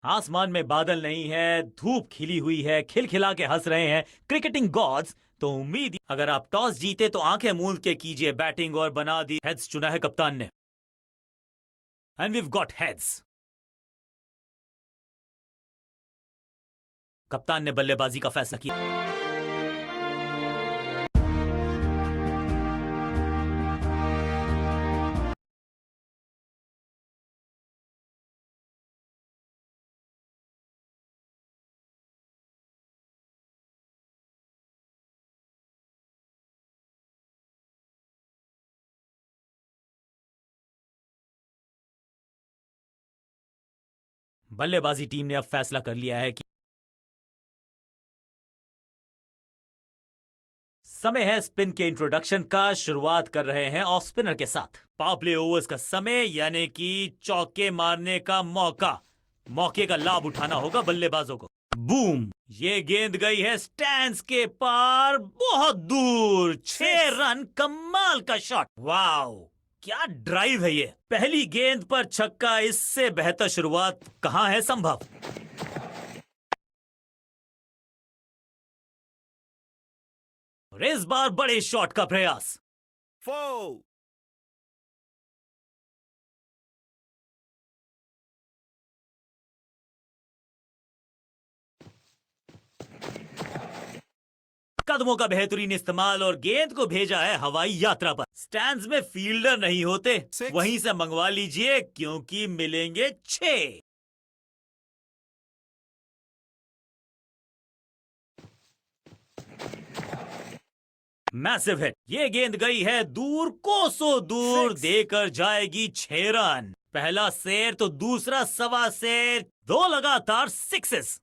आसमान में बादल नहीं है, धूप खिली हुई है, खिलखिला के हंस रहे हैं क्रिकेटिंग गॉड्स। तो उम्मीद, अगर आप टॉस जीते तो आंखें मूंद के कीजिए बैटिंग, और बना दी हेड्स चुना है कप्तान ने। And we've got heads. कप्तान ने बल्लेबाजी का फैसला किया। बल्लेबाजी टीम ने अब फैसला कर लिया है कि समय है स्पिन के इंट्रोडक्शन का। शुरुआत कर रहे हैं ऑफ स्पिनर के साथ। पावर प्ले ओवर्स का समय, यानी कि चौके मारने का मौका। मौके का लाभ उठाना होगा बल्लेबाजों को। बूम! ये गेंद गई है स्टैंड्स के पार, बहुत दूर। 6 रन, कमाल का शॉट। वाओ, क्या ड्राइव है ये। पहली गेंद पर छक्का, इससे बेहतर शुरुआत कहां है संभव। और इस बार बड़े शॉट का प्रयास। Four. कदमों का बेहतरीन इस्तेमाल और गेंद को भेजा है हवाई यात्रा पर। स्टैंड्स में फील्डर नहीं होते, वहीं से मंगवा लीजिए, क्योंकि मिलेंगे 6। Massive hit. ये गेंद गई है दूर, कोसों दूर, देकर जाएगी 6 रन। पहला शेर तो दूसरा सवा शेर, 2 लगातार सिक्सेस।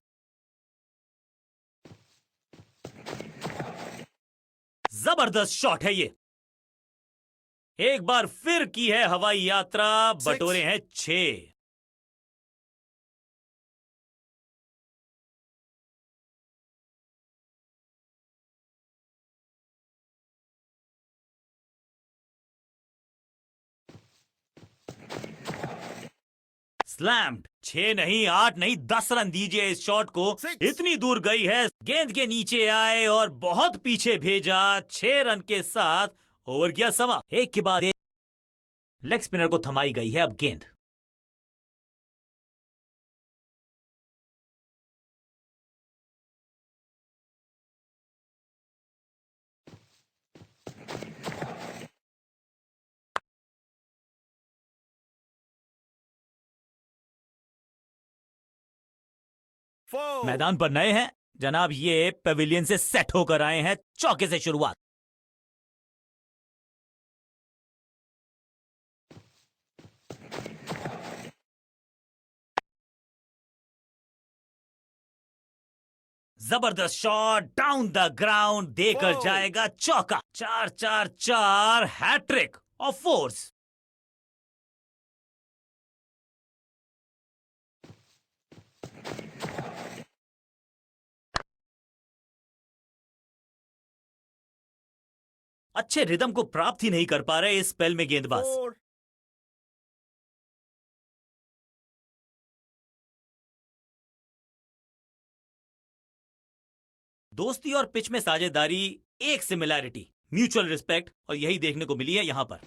जबरदस्त शॉट है ये। एक बार फिर की है हवाई यात्रा, बटोरे हैं 6। स्लैम्ड। 6 नहीं, 8 नहीं, 10 रन दीजिए इस शॉट को। इतनी दूर गई है, गेंद के नीचे आए और बहुत पीछे भेजा। 6 रन के साथ ओवर गया समा। एक के बाद एक लेग स्पिनर को थमाई गई है अब गेंद। Four. मैदान पर नए हैं जनाब, ये पेविलियन से सेट होकर आए हैं। चौके से शुरुआत। जबरदस्त शॉट, डाउन द ग्राउंड, देकर जाएगा चौका। 4-4-4, हैट्रिक ऑफ फोर्स। अच्छे रिदम को प्राप्त ही नहीं कर पा रहे इस स्पेल में गेंदबाज। Four. दोस्ती और पिच में साझेदारी, एक सिमिलैरिटी, म्यूचुअल रिस्पेक्ट, और यही देखने को मिली है यहां पर।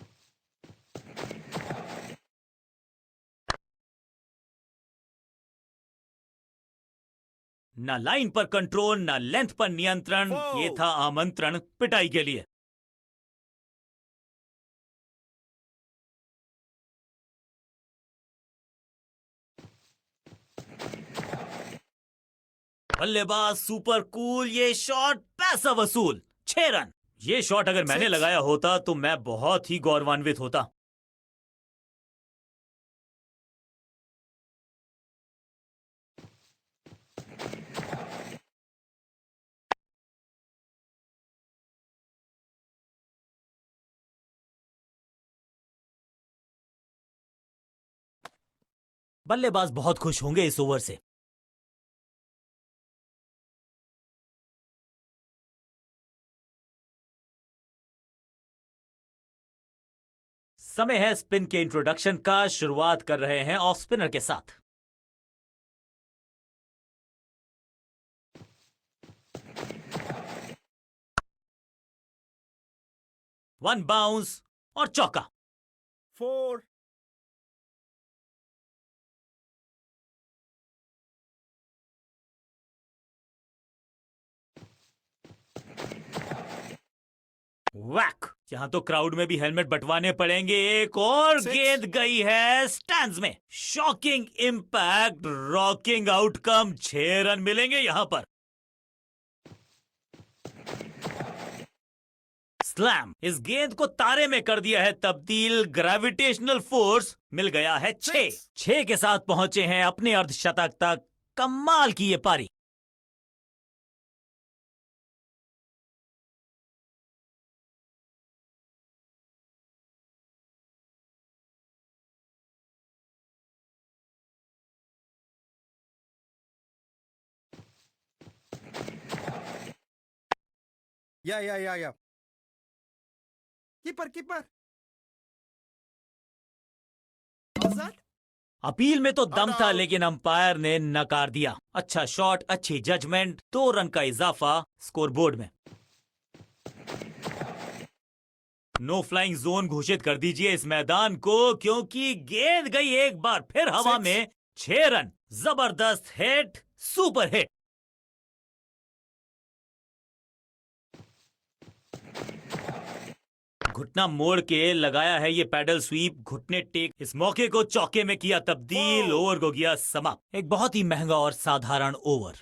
ना लाइन पर कंट्रोल, ना लेंथ पर नियंत्रण। ये था आमंत्रण पिटाई के लिए। बल्लेबाज सुपर कूल, ये शॉट पैसा वसूल। 6 रन। ये शॉट अगर मैंने लगाया होता तो मैं बहुत ही गौरवान्वित होता। बल्लेबाज बहुत खुश होंगे इस ओवर से। समय है स्पिन के इंट्रोडक्शन का। शुरुआत कर रहे हैं ऑफ स्पिनर के साथ। 1 बाउंस और चौका। 4, वैक। यहां तो क्राउड में भी हेलमेट बंटवाने पड़ेंगे। एक और 6, गेंद गई है स्टैंड्स में। Shocking impact, rocking outcome. 6 run मिलेंगे यहां पर। स्लैम। इस गेंद को तारे में कर दिया है तब्दील। ग्रेविटेशनल फोर्स मिल गया है 6। 6 के साथ पहुंचे हैं अपने अर्धशतक तक। कमाल की ये पारी। yeah. Keeper. How's that? Appeal में तो दम Not था, out. लेकिन अंपायर ने नकार दिया। अच्छा शॉट, अच्छी जजमेंट, 2 रन का इजाफा स्कोरबोर्ड में। नो फ्लाइंग जोन घोषित कर दीजिए इस मैदान को, क्योंकि गेंद गई एक बार फिर हवा 6. में। 6 रन। जबरदस्त हिट, सुपर हिट। घुटना मोड़ के लगाया है ये पैडल स्वीप, घुटने टेक। इस मौके को चौके में किया तब्दील। 4. ओवर को किया समाप्त। एक बहुत ही महंगा और साधारण ओवर।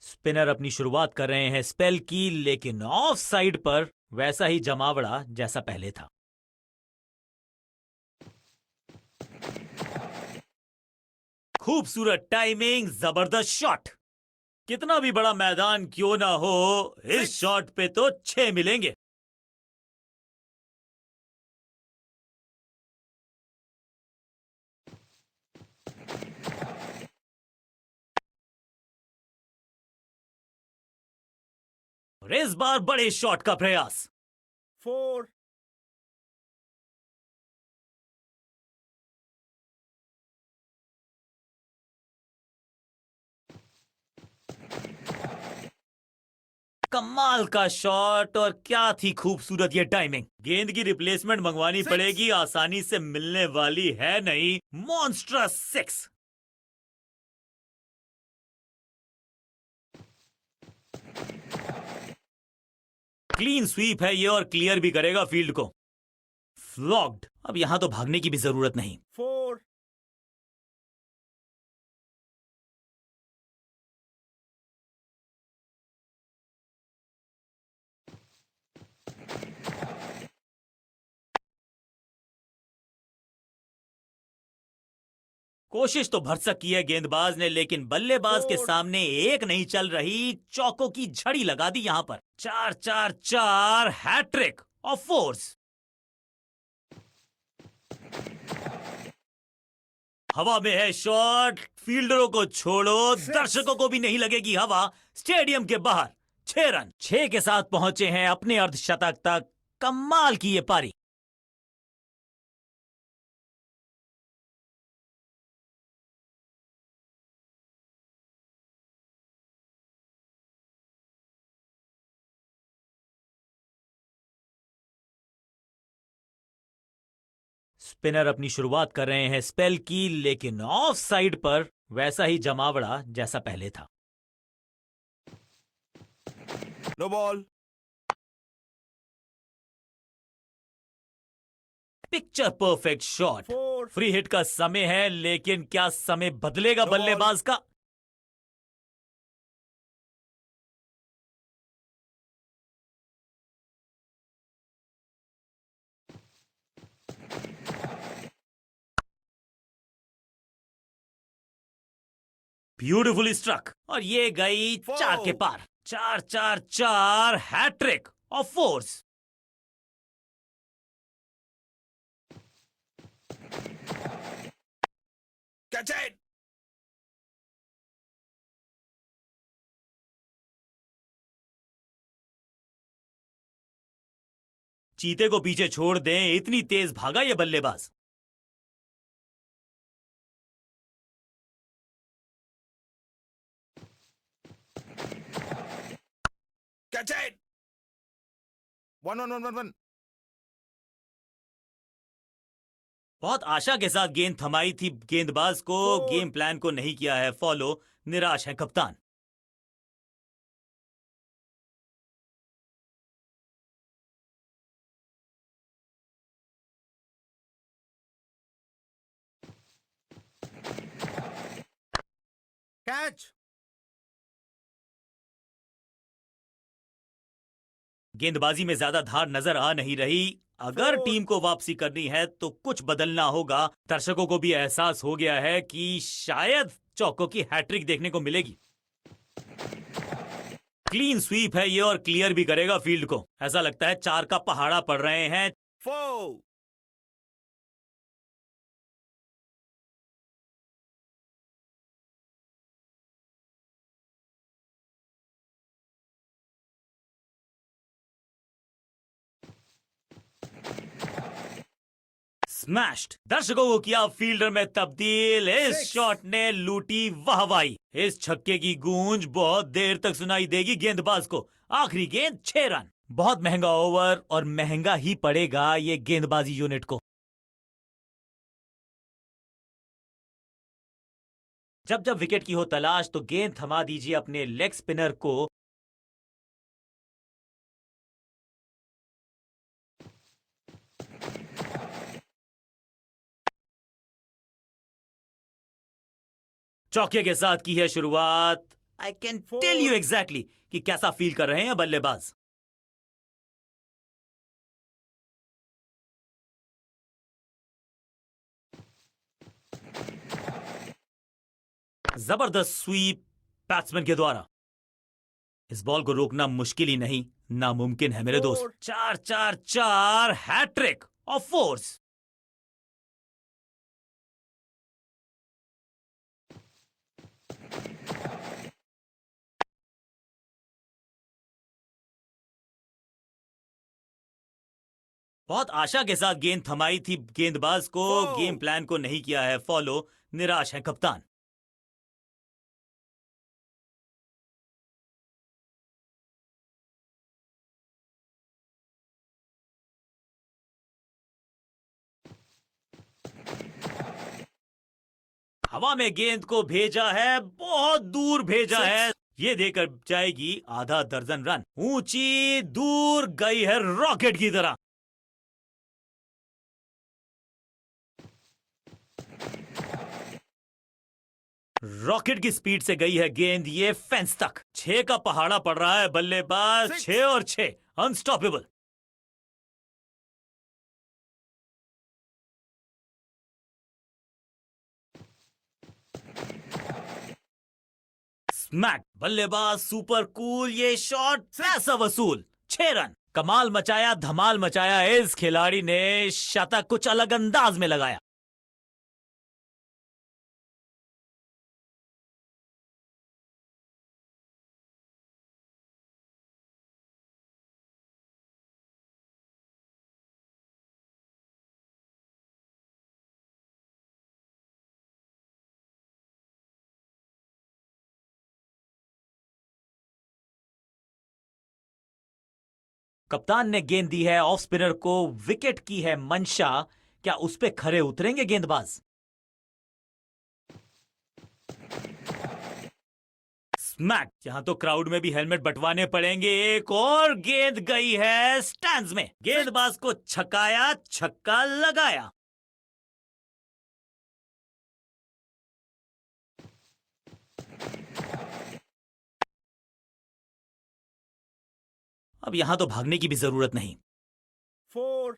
स्पिनर अपनी शुरुआत कर रहे हैं स्पेल की, लेकिन ऑफ साइड पर वैसा ही जमावड़ा जैसा पहले था। खूबसूरत टाइमिंग, जबरदस्त शॉट। कितना भी बड़ा मैदान क्यों ना हो, इस 6. शॉट पे तो 6 मिलेंगे। और इस बार बड़े शॉट का प्रयास। 4, कमाल का शॉट, और क्या थी खूबसूरत ये टाइमिंग। गेंद की रिप्लेसमेंट मंगवानी 6. पड़ेगी, आसानी से मिलने वाली है नहीं। मॉन्स्ट्रस 6। क्लीन स्वीप है ये, और क्लियर भी करेगा फील्ड को। फ्लॉग्ड। अब यहां तो भागने की भी जरूरत नहीं। 4, कोशिश तो भरसक की है गेंदबाज ने, लेकिन बल्लेबाज के 4. सामने एक नहीं चल रही। चौकों की झड़ी लगा दी यहां पर। 4-4-4 हैट्रिक ऑफ फोर्स। हवा में है शॉट। फील्डरों को छोड़ो, 6. दर्शकों को भी नहीं लगेगी हवा। स्टेडियम के बाहर। 6 रन। 6 के साथ पहुंचे हैं अपने अर्धशतक तक। कमाल की ये पारी। स्पिनर अपनी शुरुआत कर रहे हैं स्पेल की, लेकिन ऑफ साइड पर वैसा ही जमावड़ा जैसा पहले था। no ball. Picture perfect shot. 4, free hit का समय है, लेकिन क्या समय बदलेगा No ball. बल्लेबाज का। ब्यूटिफुली स्ट्रक, और ये गई 4 के पार। 4-4-4 hat trick of fours. Catch it. चीते को पीछे छोड़ दें, इतनी तेज भागा ये बल्लेबाज। Catch it. 1-1-1-1-1. बहुत आशा के साथ गेंद थमाई थी गेंदबाज को, Four. गेम प्लान को नहीं किया है फॉलो, निराश है कप्तान। Catch. गेंदबाजी में ज्यादा धार नजर आ नहीं रही। अगर Four. टीम को वापसी करनी है तो कुछ बदलना होगा। दर्शकों को भी एहसास हो गया है कि शायद चौकों की हैट्रिक देखने को मिलेगी। क्लीन स्वीप है ये और क्लियर भी करेगा फील्ड को। ऐसा लगता है 4 का पहाड़ा पड़ रहे हैं। 4. स्मैश्ड। दर्शकों को किया फील्डर में तब्दील। इस Six. शॉट ने लूटी वाहवाही। इस छक्के की गूंज बहुत देर तक सुनाई देगी गेंदबाज को। आखिरी गेंद 6 रन। बहुत महंगा ओवर और महंगा ही पड़ेगा ये गेंदबाजी यूनिट को। जब जब विकेट की हो तलाश तो गेंद थमा दीजिए अपने लेग स्पिनर को। चौके के साथ की है शुरुआत। I can tell you exactly कि कैसा फील कर रहे हैं बल्लेबाज। जबरदस्त स्वीप बैट्समैन के द्वारा। इस बॉल को रोकना मुश्किल ही नहीं, नामुमकिन है मेरे दोस्त। 4-4-4 हैट्रिक ऑफ फोर्स। बहुत आशा के साथ गेंद थमाई थी गेंदबाज को, Four. गेम प्लान को नहीं किया है फॉलो, निराश है कप्तान। हवा में गेंद को भेजा है, बहुत दूर भेजा Six. है। ये देकर जाएगी आधा दर्जन रन। ऊंची दूर गई है रॉकेट की तरह। रॉकेट की स्पीड से गई है गेंद ये फेंस तक। 6 का पहाड़ा पड़ रहा है बल्लेबाज। Six. 6 और 6 अनस्टॉपेबल। स्मैक। बल्लेबाज सुपर कूल। ये शॉट पैसा वसूल। 6 रन। कमाल मचाया, धमाल मचाया। इस खिलाड़ी ने शतक कुछ अलग अंदाज में लगाया। कप्तान ने गेंद दी है ऑफ स्पिनर को। विकेट की है मंशा। क्या उस पे खरे उतरेंगे गेंदबाज? स्मैक। यहां तो क्राउड में भी हेलमेट बंटवाने पड़ेंगे। एक और गेंद गई है स्टैंड्स में। गेंदबाज को छकाया, छक्का लगाया। अब यहां तो भागने की भी जरूरत नहीं। 4.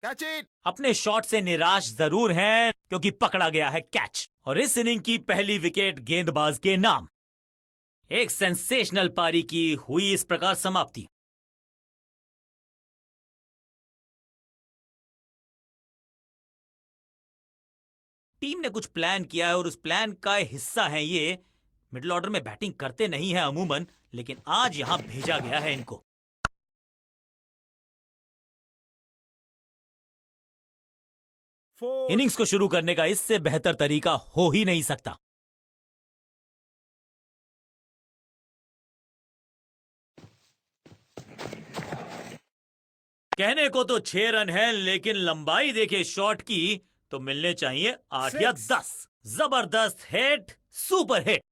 Catch it. अपने शॉट से निराश जरूर हैं क्योंकि पकड़ा गया है कैच। और इस इनिंग की पहली विकेट गेंदबाज के नाम। एक सेंसेशनल पारी की हुई इस प्रकार समाप्ति। टीम ने कुछ प्लान किया है और उस प्लान का हिस्सा है ये। मिडिल ऑर्डर में बैटिंग करते नहीं है अमूमन, लेकिन आज यहां भेजा गया है इनको। 4, इनिंग्स को शुरू करने का इससे बेहतर तरीका हो ही नहीं सकता। कहने को तो 6 रन है, लेकिन लंबाई देखे शॉट की तो मिलने चाहिए 8 या 6. 10। जबरदस्त हिट, सुपर हिट।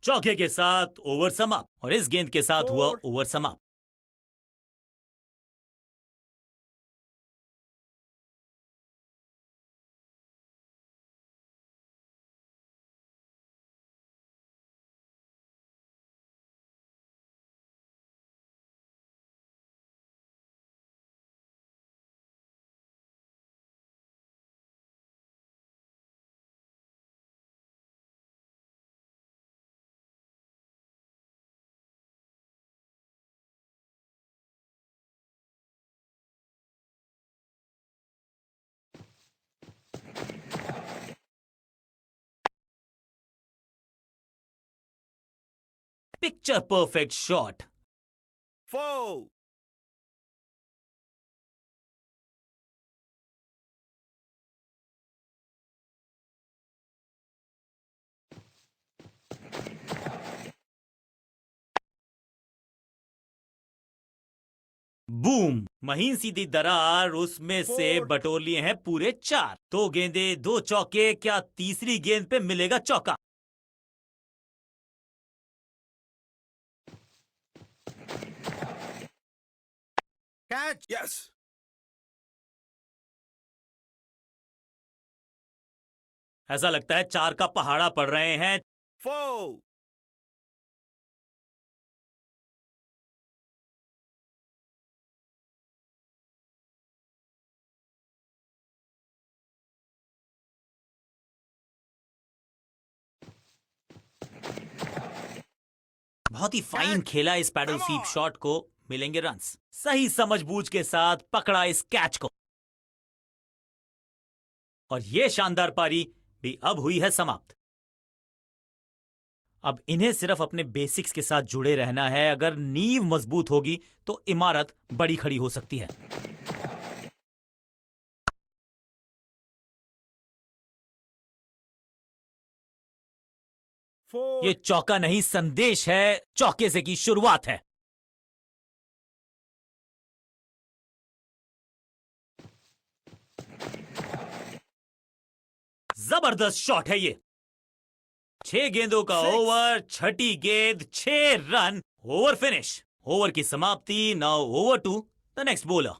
चौके के साथ ओवर समाप्त और इस गेंद के साथ हुआ 4. ओवर समाप्त। Picture perfect shot. 4. बूम, महीन सीधी दरार, उसमें से 4. बटोर लिए हैं पूरे 4। 2 गेंदे 2 चौके, क्या तीसरी गेंद पे मिलेगा चौका? Catch. Yes. ऐसा लगता है 4 का पहाड़ा पड़ रहे हैं। 4. बहुत ही फाइन Catch. खेला इस paddle Come sweep on. Shot को, मिलेंगे रन्स। सही समझबूझ के साथ पकड़ा इस कैच को और ये शानदार पारी भी अब हुई है समाप्त। अब इन्हें सिर्फ अपने बेसिक्स के साथ जुड़े रहना है। अगर नींव मजबूत होगी तो इमारत बड़ी खड़ी हो सकती है। 4. ये चौका नहीं, संदेश है, चौके से की शुरुआत है। जबरदस्त शॉट है ये। 6 गेंदों का 6. ओवर, छठी गेंद 6 रन, ओवर फिनिश। ओवर की समाप्ति। Now over to the next bowler.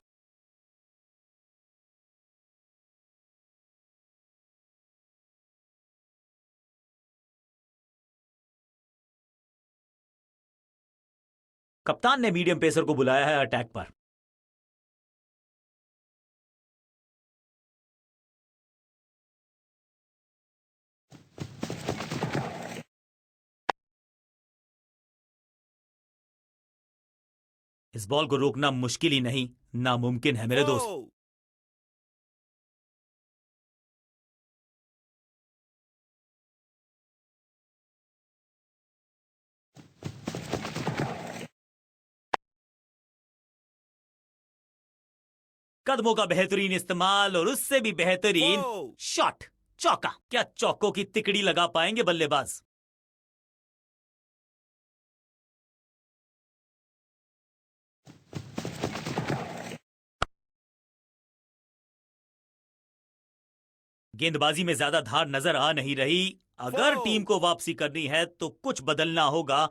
कप्तान ने मीडियम पेसर को बुलाया है अटैक पर। इस बॉल को रोकना मुश्किल ही नहीं, नामुमकिन है मेरे दोस्त। 4. कदमों का बेहतरीन इस्तेमाल और उससे भी बेहतरीन 4. शॉट, चौका। क्या चौकों की तिकड़ी लगा पाएंगे बल्लेबाज? गेंदबाजी में ज्यादा धार नजर आ नहीं रही। अगर 4. टीम को वापसी करनी है तो कुछ बदलना होगा।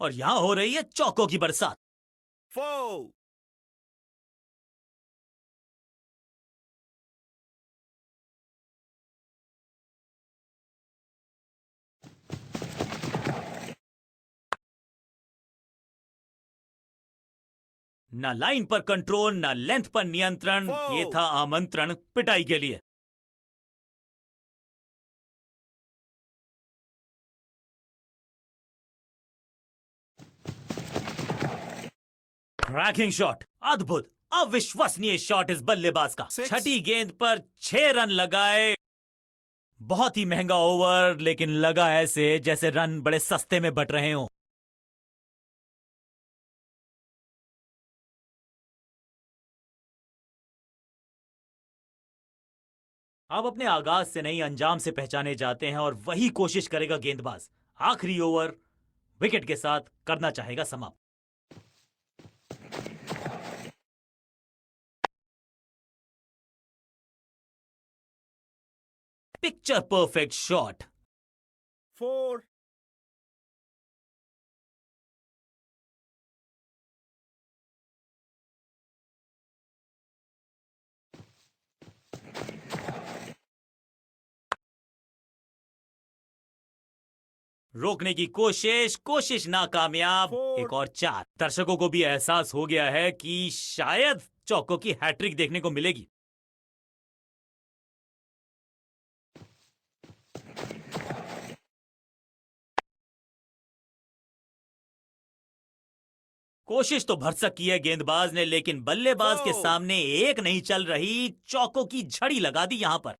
और यहां हो रही है चौकों की बरसात। 4. ना लाइन पर कंट्रोल, ना लेंथ पर नियंत्रण। ये था आमंत्रण पिटाई के लिए। क्रैकिंग शॉट, अद्भुत अविश्वसनीय शॉट इस बल्लेबाज का। Six. छठी गेंद पर 6 रन लगाए। बहुत ही महंगा ओवर, लेकिन लगा ऐसे जैसे रन बड़े सस्ते में बट रहे हों। अब अपने आगाज से नहीं, अंजाम से पहचाने जाते हैं और वही कोशिश करेगा गेंदबाज। आखिरी ओवर विकेट के साथ करना चाहेगा समाप्त। Picture perfect shot. 4. रोकने की कोशिश नाकामयाब। Four. एक और 4। दर्शकों को भी एहसास हो गया है कि शायद चौकों की हैट्रिक देखने को मिलेगी। कोशिश तो भरसक की है गेंदबाज ने, लेकिन बल्लेबाज के Four. सामने एक नहीं चल रही। चौकों की झड़ी लगा दी यहां पर।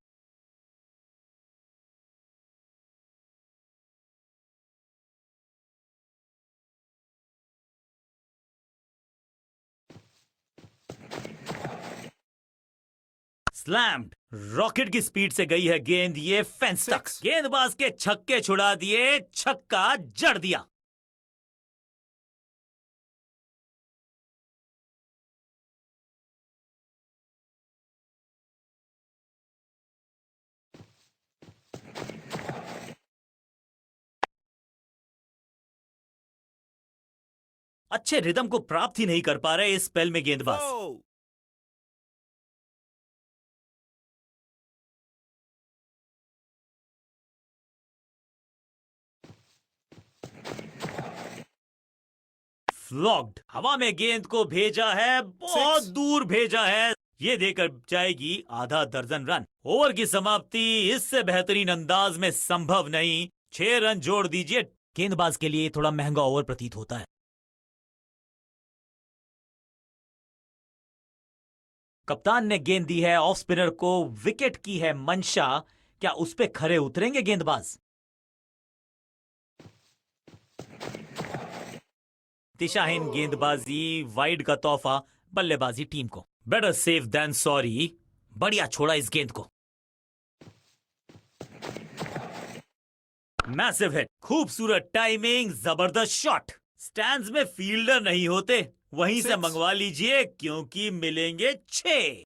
स्लैम्ड। रॉकेट की स्पीड से गई है गेंद, ये फेंस तक। Six. गेंदबाज के छक्के छुड़ा दिए, छक्का जड़ दिया। अच्छे रिदम को प्राप्त ही नहीं कर पा रहे इस स्पेल में गेंदबाज। 4. फ्लॉग्ड। हवा में गेंद को भेजा है, बहुत Six. दूर भेजा है। ये देकर जाएगी आधा दर्जन रन। ओवर की समाप्ति इससे बेहतरीन अंदाज में संभव नहीं। 6 रन जोड़ दीजिए। गेंदबाज के लिए थोड़ा महंगा ओवर प्रतीत होता है। कप्तान ने गेंद दी है ऑफ स्पिनर को। विकेट की है मंशा। क्या उस पे खरे उतरेंगे गेंदबाज? दिशाहीन गेंदबाजी, वाइड का तोहफा बल्लेबाजी टीम को। Better safe than sorry. बढ़िया छोड़ा इस गेंद को। मैसिव हिट, खूबसूरत टाइमिंग, जबरदस्त शॉट। स्टैंड्स में फील्डर नहीं होते, वहीं से Six. मंगवा लीजिए क्योंकि मिलेंगे 6।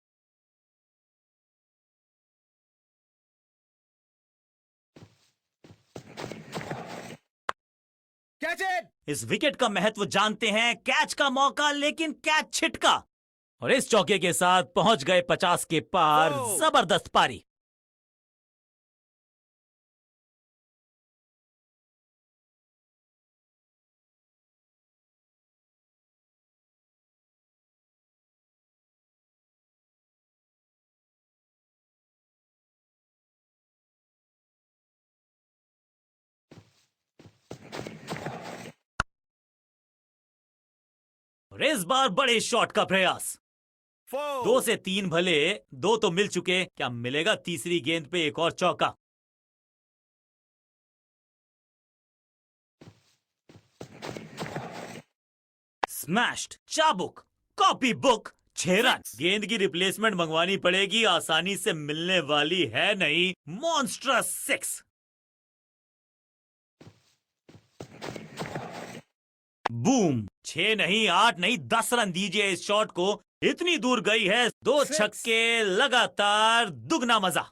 Catch it. इस विकेट का महत्व जानते हैं। कैच का मौका, लेकिन कैच छिटका और इस चौके के साथ पहुंच गए 50 के पार। Oh. जबरदस्त पारी। और इस बार बड़े शॉट का प्रयास। 4. 2 से 3 भले, 2 तो मिल चुके, क्या मिलेगा तीसरी गेंद पे एक और चौका? स्मैश्ड। चाबुक, कॉपी बुक, 6 रन। Six. गेंद की रिप्लेसमेंट मंगवानी पड़ेगी, आसानी से मिलने वाली है नहीं। मॉन्स्ट्रस 6। बूम। 6 नहीं, 8 नहीं, 10 रन दीजिए इस शॉट को। इतनी दूर गई है। 2 Six. छक्के लगातार, दुगना मजा।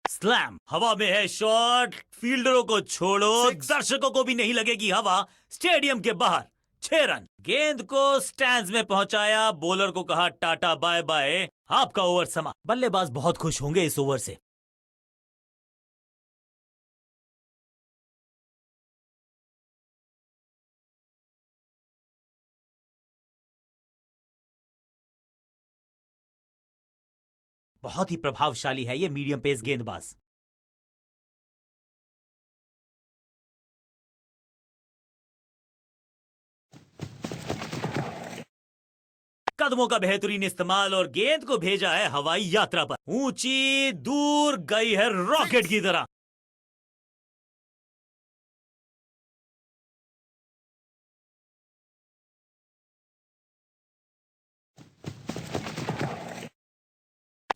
स्लैम। हवा में है शॉट। फील्डरों को छोड़ो, Six. दर्शकों को भी नहीं लगेगी हवा। स्टेडियम के बाहर 6 रन। गेंद को स्टैंड्स में पहुंचाया, बॉलर को कहा टाटा बाय बाय, आपका ओवर समा। बल्लेबाज बहुत खुश होंगे इस ओवर से। बहुत ही प्रभावशाली है ये मीडियम पेस गेंदबाज। कदमों का बेहतरीन इस्तेमाल और गेंद को भेजा है हवाई यात्रा पर। ऊंची दूर गई है रॉकेट की तरह।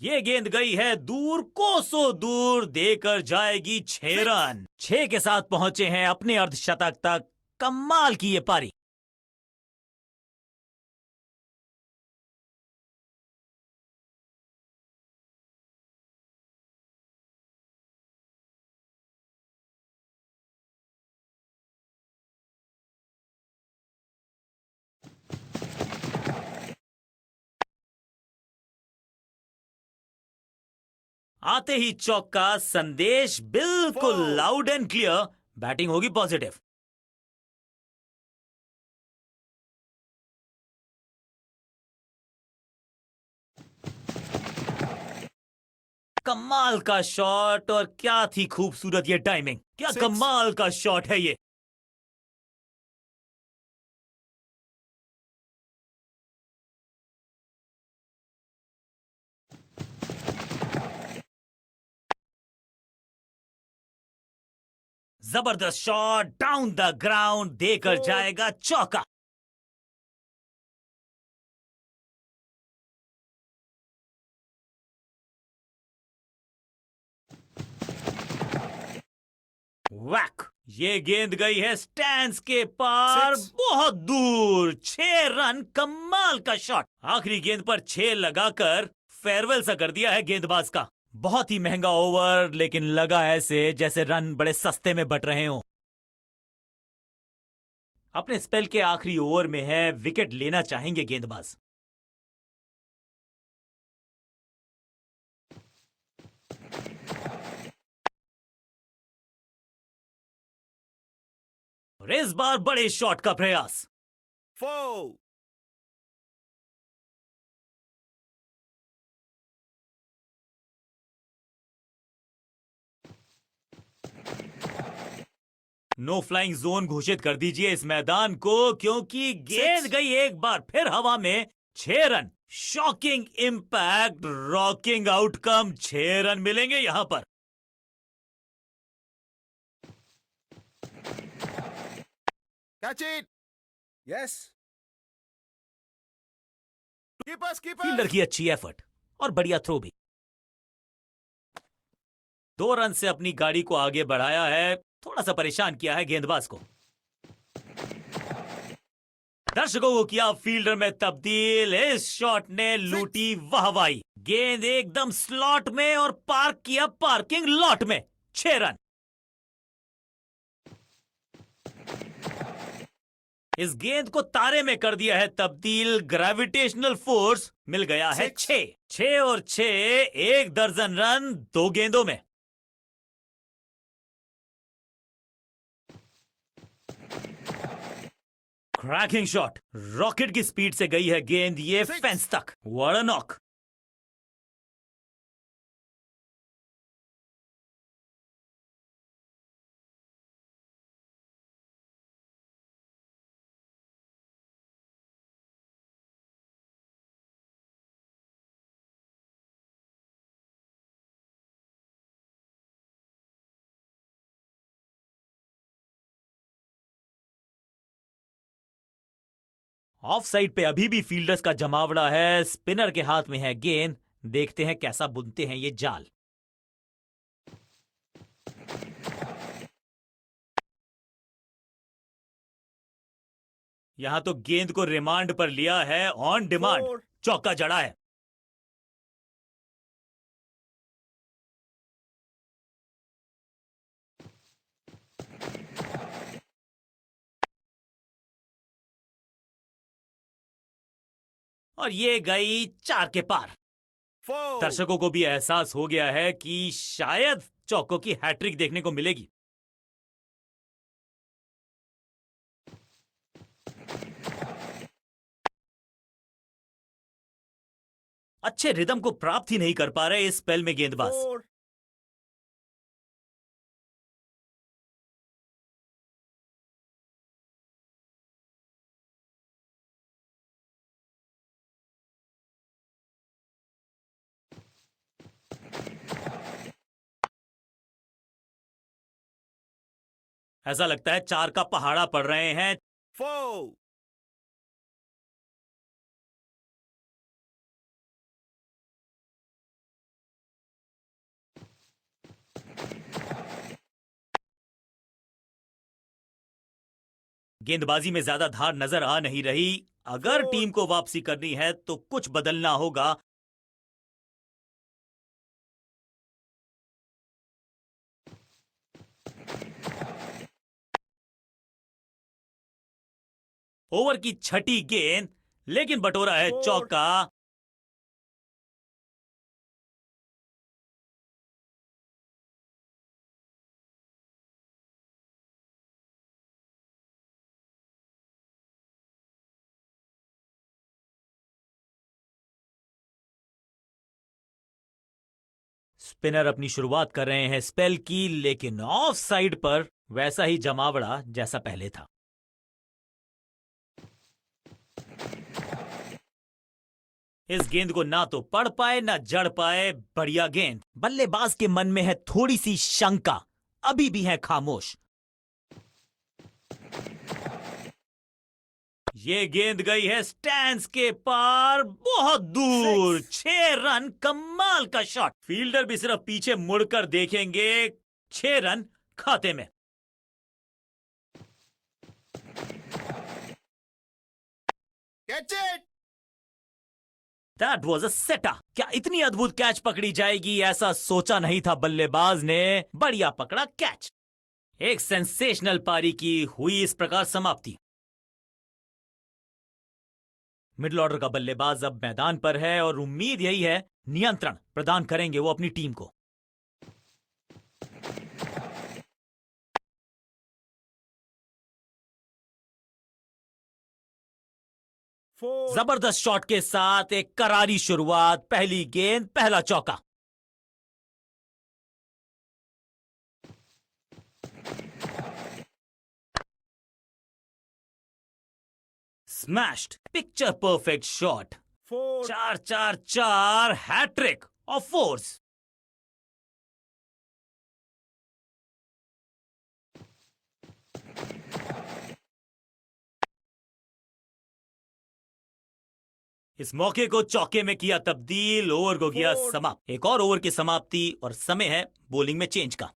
ये गेंद गई है दूर, कोसों दूर, देकर जाएगी 6 रन। 6 के साथ पहुंचे हैं अपने अर्धशतक तक। कमाल की ये पारी। आते ही चौका, संदेश बिल्कुल Four. Loud and clear. Batting होगी पॉजिटिव। कमाल का शॉट, और क्या थी खूबसूरत ये टाइमिंग। क्या Six. कमाल का शॉट है ये। जबरदस्त शॉट, डाउन द ग्राउंड, देकर Four. जाएगा चौका। वैक, ये गेंद गई है स्टैंड्स के पार, Six. बहुत दूर। 6 रन, कमाल का शॉट। आखिरी गेंद पर 6 लगाकर फेयरवेल सा कर दिया है गेंदबाज का। बहुत ही महंगा ओवर, लेकिन लगा ऐसे जैसे रन बड़े सस्ते में बट रहे हों। अपने स्पेल के आखिरी ओवर में है, विकेट लेना चाहेंगे गेंदबाज। और इस बार बड़े शॉट का प्रयास। 4. नो फ्लाइंग जोन घोषित कर दीजिए इस मैदान को, क्योंकि गेंद Six. गई एक बार फिर हवा में। 6 run, shocking impact, rocking outcome. 6 run मिलेंगे यहां पर। Catch it. Yes. Keepers, fielder keepers. की अच्छी एफर्ट और बढ़िया थ्रो भी। 2 रन से अपनी गाड़ी को आगे बढ़ाया है, थोड़ा सा परेशान किया है गेंदबाज को। दर्शकों को किया फील्डर में तब्दील। इस शॉट ने लूटी वाहवाही। गेंद एकदम स्लॉट में और पार्क किया पार्किंग लॉट में। 6 रन। इस गेंद को तारे में कर दिया है तब्दील। ग्रेविटेशनल फोर्स मिल गया है। Six. 6 और 6, 1 दर्जन रन 2 गेंदों में। क्रैकिंग शॉट, रॉकेट की स्पीड से गई है गेंद ये Six. फेंस तक। What a knock. Of side पे अभी भी फील्डर्स का जमावड़ा है। स्पिनर के हाथ में है गेंद। देखते हैं कैसा बुनते हैं ये जाल। यहां तो गेंद को रिमांड पर लिया है, ऑन डिमांड। 4. चौका जड़ा है। और ये गई 4 के पार। 4. दर्शकों को भी एहसास हो गया है कि शायद चौकों की हैट्रिक देखने को मिलेगी। अच्छे रिदम को प्राप्त ही नहीं कर पा रहे इस स्पेल में गेंदबाज। 4. ऐसा लगता है 4 का पहाड़ा पड़ रहे हैं। 4. गेंदबाजी में ज्यादा धार नजर आ नहीं रही। अगर Four. टीम को वापसी करनी है तो कुछ बदलना होगा। ओवर की छठी गेंद, लेकिन बटोरा है Four. चौका। स्पिनर अपनी शुरुआत कर रहे हैं स्पेल की, लेकिन ऑफ साइड पर वैसा ही जमावड़ा जैसा पहले था। इस गेंद को ना तो पढ़ पाए ना जड़ पाए। बढ़िया गेंद। बल्लेबाज के मन में है थोड़ी सी शंका, अभी भी है खामोश। ये गेंद गई है स्टैंड्स के पार, बहुत दूर। 6 रन। कमाल का शॉट। फील्डर भी सिर्फ पीछे मुड़कर देखेंगे। 6 रन खाते में। Catch it. That was a सेटा। क्या इतनी अद्भुत कैच पकड़ी जाएगी, ऐसा सोचा नहीं था बल्लेबाज ने। बढ़िया पकड़ा कैच। एक सेंसेशनल पारी की हुई इस प्रकार समाप्ति। मिडिल ऑर्डर का बल्लेबाज अब मैदान पर है और उम्मीद यही है नियंत्रण प्रदान करेंगे वो अपनी टीम को। Four. जबरदस्त शॉट के साथ एक करारी शुरुआत। पहली गेंद, पहला चौका। Smashed. Picture perfect shot. 4. 4-4-4 hat trick of fours. इस मौके को चौके में किया तब्दील। ओवर को किया Four. समाप्त। एक और ओवर की समाप्ति और समय है बॉलिंग में चेंज का।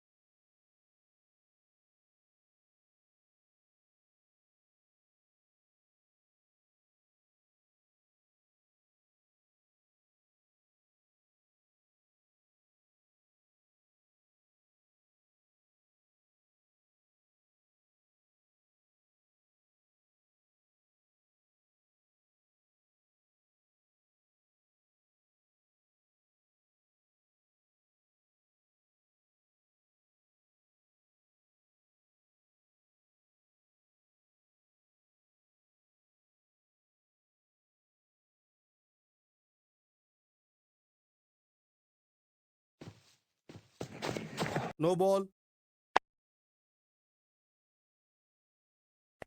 No ball.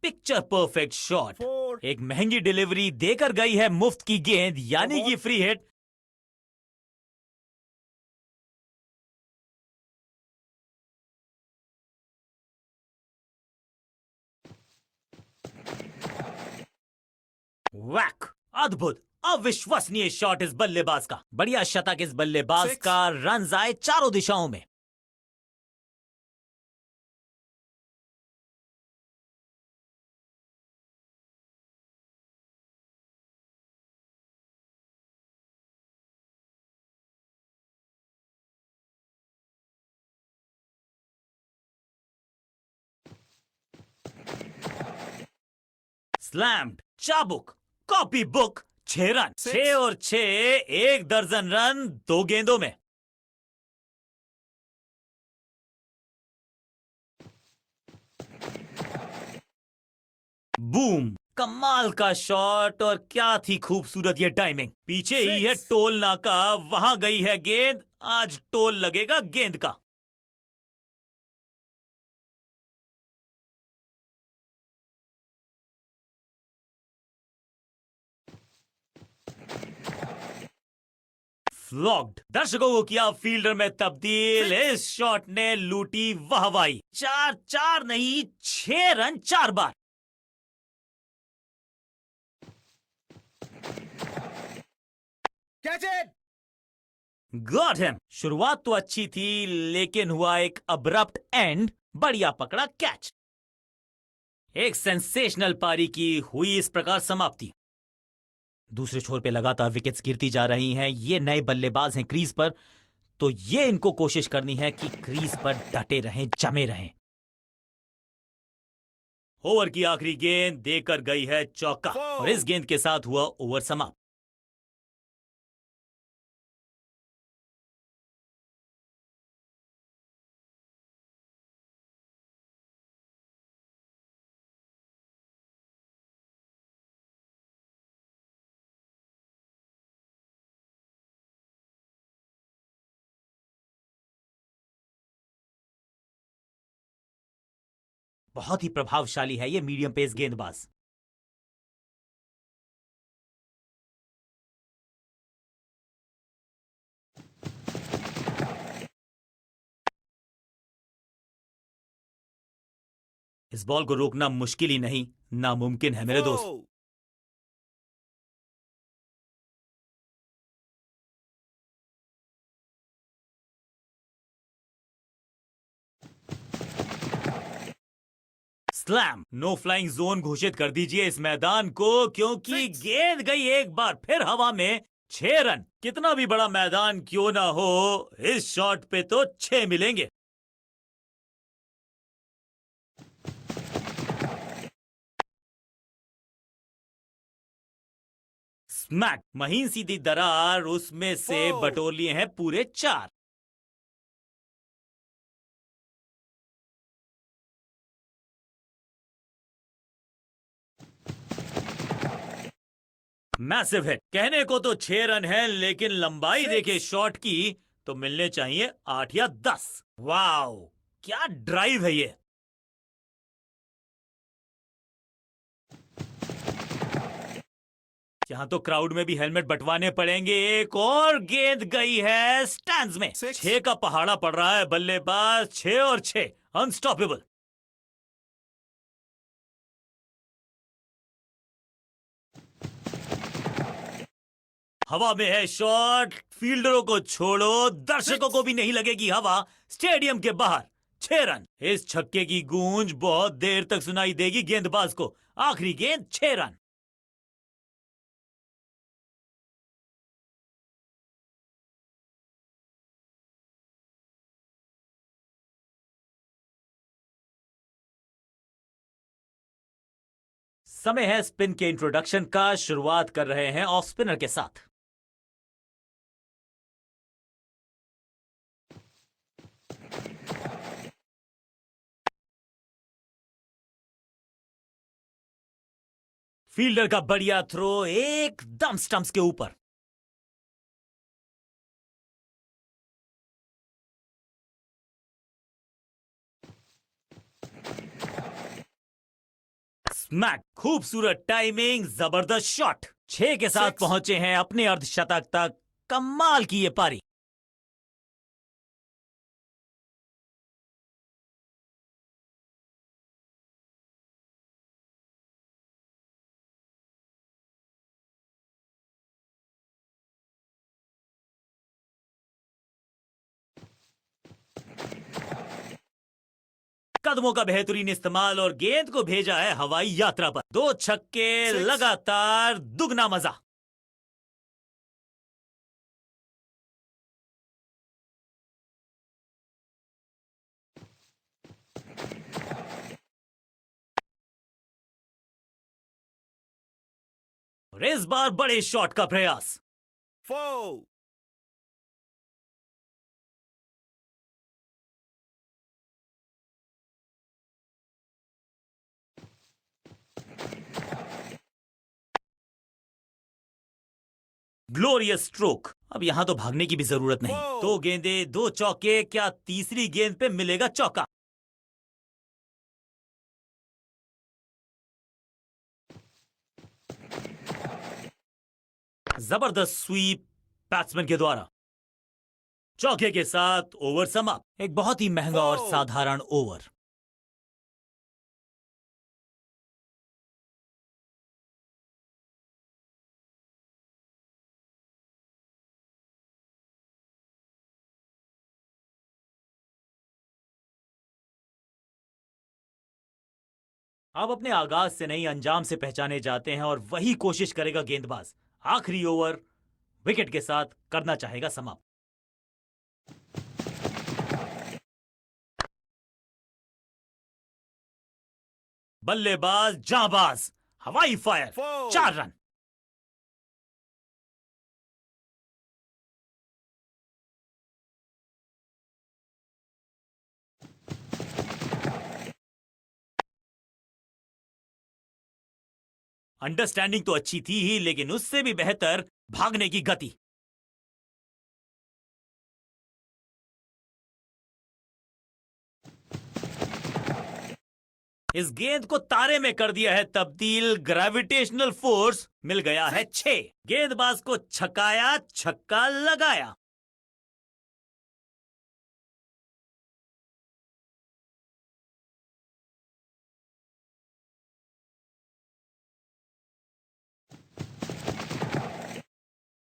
Picture perfect shot. 4. एक महंगी डिलीवरी देकर गई है मुफ्त की गेंद, यानी कि फ्री हिट। वैक। अद्भुत, अविश्वसनीय शॉट इस बल्लेबाज का। बढ़िया शतक इस बल्लेबाज Six. का। रन आए चारों दिशाओं में। स्लैम्ड। चाबुक। Copy book. 6 रन। Six. 6 और 6, 1 दर्जन रन 2 गेंदों में। बूम। कमाल का शॉट और क्या थी खूबसूरत ये टाइमिंग। पीछे ही है Six. टोल नाका, वहां गई है गेंद, आज टोल लगेगा गेंद का। फ्लॉग्ड। दर्शकों को किया फील्डर में तब्दील। Six. इस शॉट ने लूटी वाहवाही। चार चार नहीं, 6 run 4 bar. Catch it. Got him. शुरुआत तो अच्छी थी लेकिन हुआ एक अब्रप्ट एंड। बढ़िया पकड़ा कैच। एक सेंसेशनल पारी की हुई इस प्रकार समाप्ति। दूसरे छोर पे लगातार विकेट्स गिरती जा रही हैं। ये नए बल्लेबाज हैं क्रीज पर, तो ये इनको कोशिश करनी है कि क्रीज पर डटे रहें, जमे रहें। ओवर की आखिरी गेंद देकर गई है चौका और इस गेंद के साथ हुआ ओवर समाप्त। बहुत ही प्रभावशाली है ये मीडियम पेस गेंदबाज। इस बॉल को रोकना मुश्किल ही नहीं, नामुमकिन है मेरे दोस्त। 4. स्लैम। नो फ्लाइंग जोन घोषित कर दीजिए इस मैदान को, क्योंकि Six. गेंद गई एक बार फिर हवा में। 6 रन। कितना भी बड़ा मैदान क्यों ना हो, इस शॉट पे तो 6 मिलेंगे। स्मैक। महीन सीधी दरार, उसमें से Oh. बटोर लिए हैं पूरे 4। Massive hit. कहने को तो 6 रन है, लेकिन लंबाई Six. देखे शॉट की तो मिलने चाहिए 8 या 10। वाओ, क्या ड्राइव है ये। यहां तो क्राउड में भी हेलमेट बंटवाने पड़ेंगे। एक और गेंद गई है स्टैंड्स में। Six. 6 का पहाड़ा पड़ रहा है बल्लेबाज। 6 और 6 अनस्टॉपेबल। हवा में है शॉट। फील्डरों को छोड़ो, दर्शकों को भी नहीं लगेगी हवा। स्टेडियम के बाहर 6 रन। इस छक्के की गूंज बहुत देर तक सुनाई देगी गेंदबाज को। आखिरी गेंद 6 रन। समय है स्पिन के इंट्रोडक्शन का। शुरुआत कर रहे हैं ऑफ स्पिनर के साथ। फील्डर का बढ़िया थ्रो एकदम स्टंप्स के ऊपर। स्मैक। खूबसूरत टाइमिंग, जबरदस्त शॉट। 6 के साथ Six. पहुंचे हैं अपने अर्धशतक तक। कमाल की ये पारी। कदमों का बेहतरीन इस्तेमाल और गेंद को भेजा है हवाई यात्रा पर। 2 छक्के Six. लगातार, दुगना मजा। और इस बार बड़े शॉट का प्रयास। 4. Glorious stroke. अब यहां तो भागने की भी जरूरत नहीं। Four. 2 गेंदें 2 चौके, क्या तीसरी गेंद पे मिलेगा चौका? जबरदस्त स्वीप बैट्समैन के द्वारा। चौके के साथ ओवर समाप्त। एक बहुत ही महंगा और Four. साधारण ओवर। आप अपने आगाज से नहीं, अंजाम से पहचाने जाते हैं और वही कोशिश करेगा गेंदबाज। आखिरी ओवर विकेट के साथ करना चाहेगा समाप्त। बल्लेबाज जाबाज, हवाई फायर, Four. 4 रन। अंडरस्टैंडिंग तो अच्छी थी ही, लेकिन उससे भी बेहतर भागने की गति। इस गेंद को तारे में कर दिया है तब्दील। ग्रेविटेशनल फोर्स मिल गया है 6। गेंदबाज को छकाया, छक्का लगाया।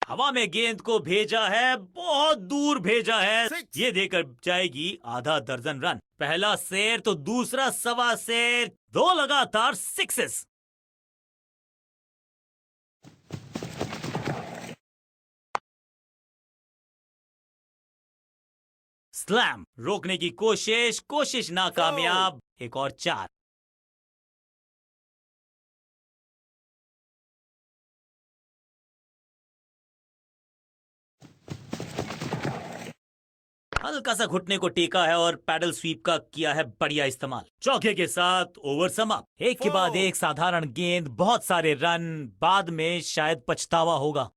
हवा में गेंद को भेजा है, बहुत दूर भेजा है। Six. ये देकर जाएगी आधा दर्जन रन। पहला शेर तो दूसरा सवा शेर, 2 लगातार सिक्सेस। स्लैम रोकने की कोशिश नाकामयाब। एक और 4। हल्का सा घुटने को टेका है और पैडल स्वीप का किया है बढ़िया इस्तेमाल। चौके के साथ ओवर समाप्त। एक के बाद एक साधारण गेंद, बहुत सारे रन, बाद में शायद पछतावा होगा।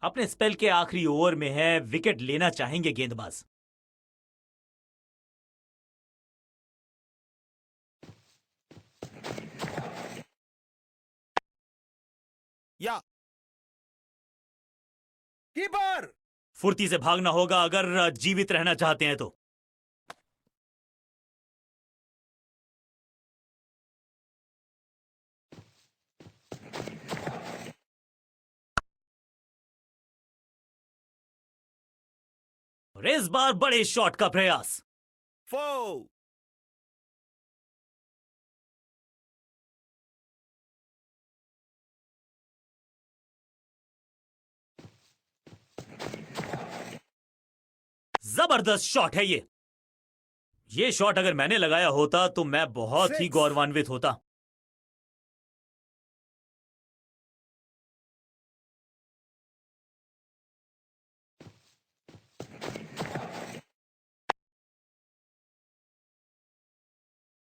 अपने स्पेल के आखिरी ओवर में है, विकेट लेना चाहेंगे गेंदबाज। Yeah. Keeper. फुर्ती से भागना होगा अगर जीवित रहना चाहते हैं तो। और इस बार बड़े शॉट का प्रयास। 4. जबरदस्त शॉट है ये शॉट अगर मैंने लगाया होता तो मैं बहुत ही Six. गौरवान्वित होता।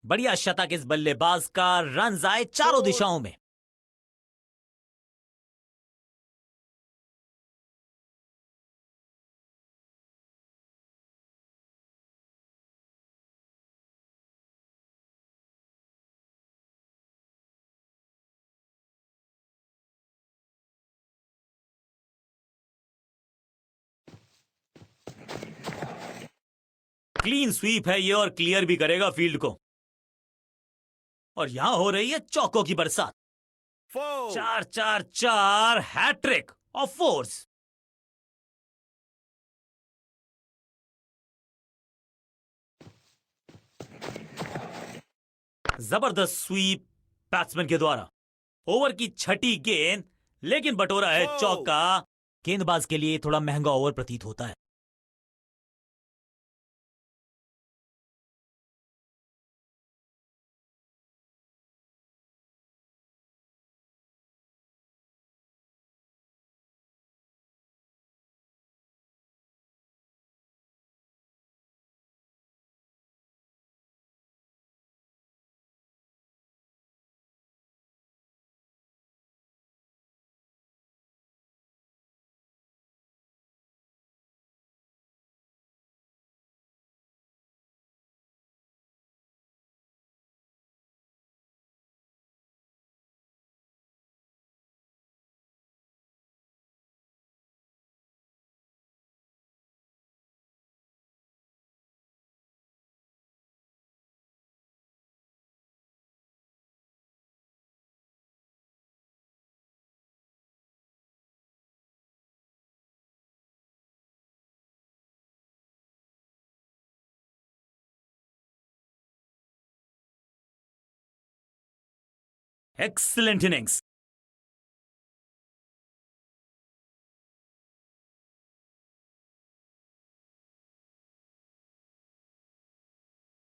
बढ़िया शतक इस बल्लेबाज का। रन आए चारों Four. दिशाओं में। क्लीन स्वीप है ये और क्लियर भी करेगा फील्ड को। और यहां हो रही है चौकों की बरसात। 4. 4 हैट्रिक ऑफ फोर्स। जबरदस्त स्वीप बैट्समैन के द्वारा। ओवर की छठी गेंद, लेकिन बटोरा है Four. चौका। गेंदबाज के लिए थोड़ा महंगा ओवर प्रतीत होता है। Excellent innings.